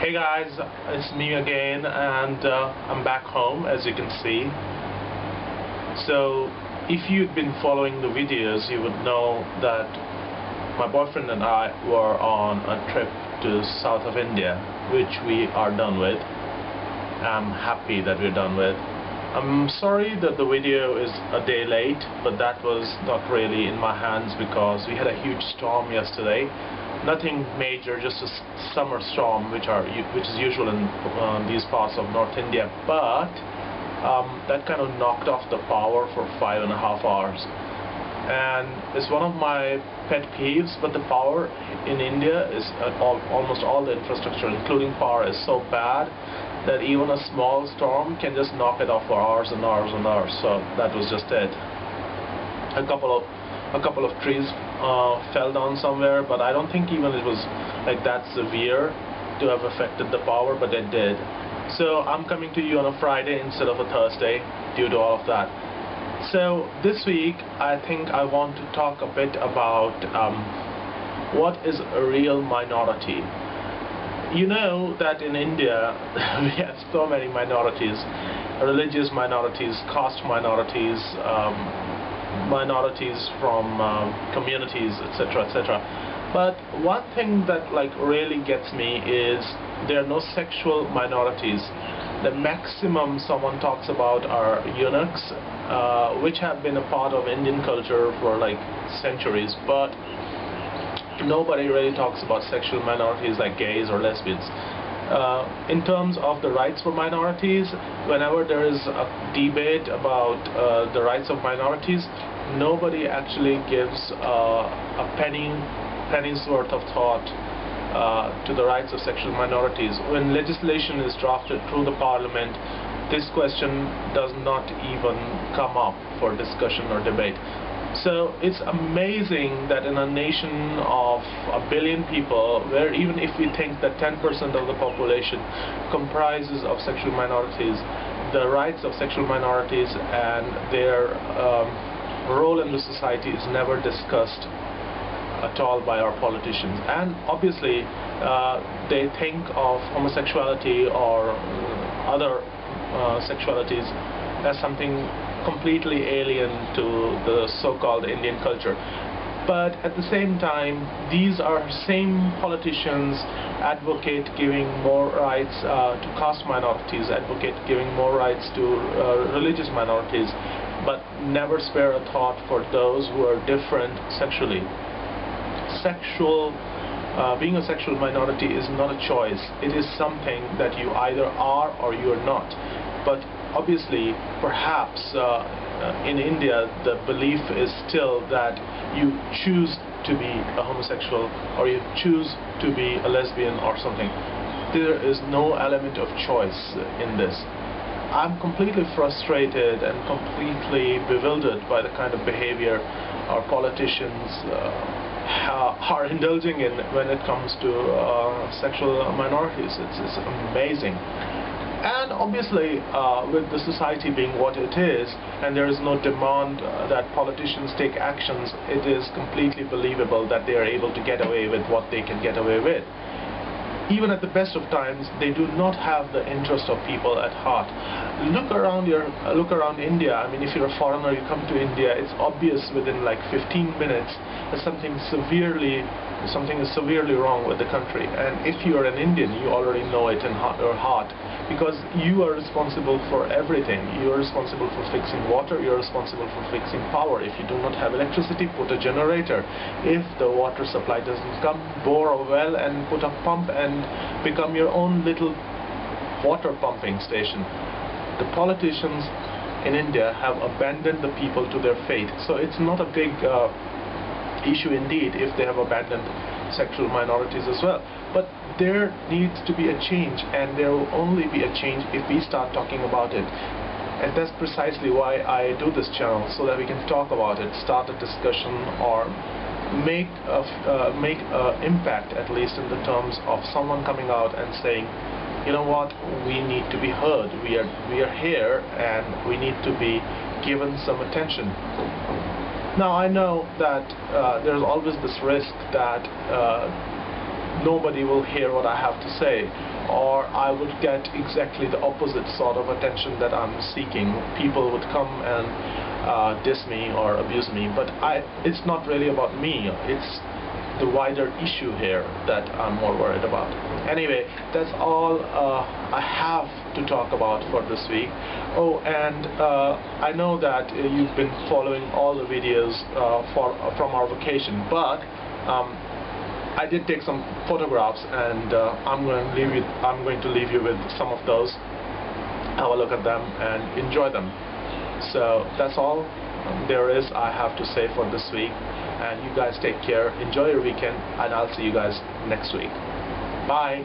Hey guys, it's me again, and I'm back home, as you can see. So if you'd been following the videos, you would know that my boyfriend and I were on a trip to south of India, which we are done with. I'm happy that we're done with. I'm sorry that the video is a day late, but that was not really in my hands because we had a huge storm yesterday. Nothing major, just a summer storm, which is usual in these parts of North India, but that kind of knocked off the power for 5.5 hours. And it's one of my pet peeves, but the power in India is almost all the infrastructure, including power, is so bad that even a small storm can just knock it off for hours and hours and hours. So that was just it. A couple of trees fell down somewhere, but I don't think even it was like that severe to have affected the power, but it did. So I'm coming to you on a Friday instead of a Thursday due to all of that. So this week I think I want to talk a bit about what is a real minority. You know that in India we have so many minorities: religious minorities, caste minorities, minorities from communities, etc., etc. But one thing that really gets me is there are no sexual minorities. The maximum someone talks about are eunuchs, which have been a part of Indian culture for centuries, but nobody really talks about sexual minorities like gays or lesbians. In terms of the rights for minorities, whenever there is a debate about the rights of minorities, nobody actually gives a penny's worth of thought to the rights of sexual minorities. When legislation is drafted through the parliament, this question does not even come up for discussion or debate. So it's amazing that in a nation of 1 billion people, where even if we think that 10% of the population comprises of sexual minorities, the rights of sexual minorities and their role in the society is never discussed at all by our politicians. And obviously they think of homosexuality or other sexualities as something completely alien to the so-called Indian culture. But at the same time, these are same politicians advocate giving more rights to caste minorities, advocate giving more rights to religious minorities, but never spare a thought for those who are different sexually. Being a sexual minority is not a choice. It is something that you either are or you are not. But obviously, perhaps in India, the belief is still that you choose to be a homosexual or you choose to be a lesbian or something. There is no element of choice in this. I'm completely frustrated and completely bewildered by the kind of behavior our politicians are indulging in when it comes to sexual minorities. It's amazing. And obviously, with the society being what it is, and there is no demand that politicians take actions, it is completely believable that they are able to get away with what they can get away with. Even at the best of times, they do not have the interest of people at heart. Look around India. I mean, if you're a foreigner, you come to India, it's obvious within 15 minutes that something is severely wrong with the country. And if you're an Indian, you already know it in your heart, because you are responsible for everything. You are responsible for fixing water, you're responsible for fixing power. If you do not have electricity, put a generator. If the water supply doesn't come, bore a well and put a pump and become your own little water pumping station. The politicians in India have abandoned the people to their fate. So it's not a big issue indeed if they have abandoned sexual minorities as well. But there needs to be a change, and there will only be a change if we start talking about it. And that's precisely why I do this channel, so that we can talk about it, start a discussion, or make an impact, at least in the terms of someone coming out and saying, you know what, we need to be heard, we are here and we need to be given some attention. Now I know that there's always this risk that nobody will hear what I have to say, or I would get exactly the opposite sort of attention that I'm seeking. People would come and diss me or abuse me, but it's not really about me. It's the wider issue here that I'm more worried about. Anyway, that's all I have to talk about for this week. Oh, and I know that you've been following all the videos from our vacation, but I did take some photographs, and I'm going to leave you with some of those. Have a look at them and enjoy them. So that's all there is I have to say for this week. And you guys take care, enjoy your weekend, and I'll see you guys next week. Bye.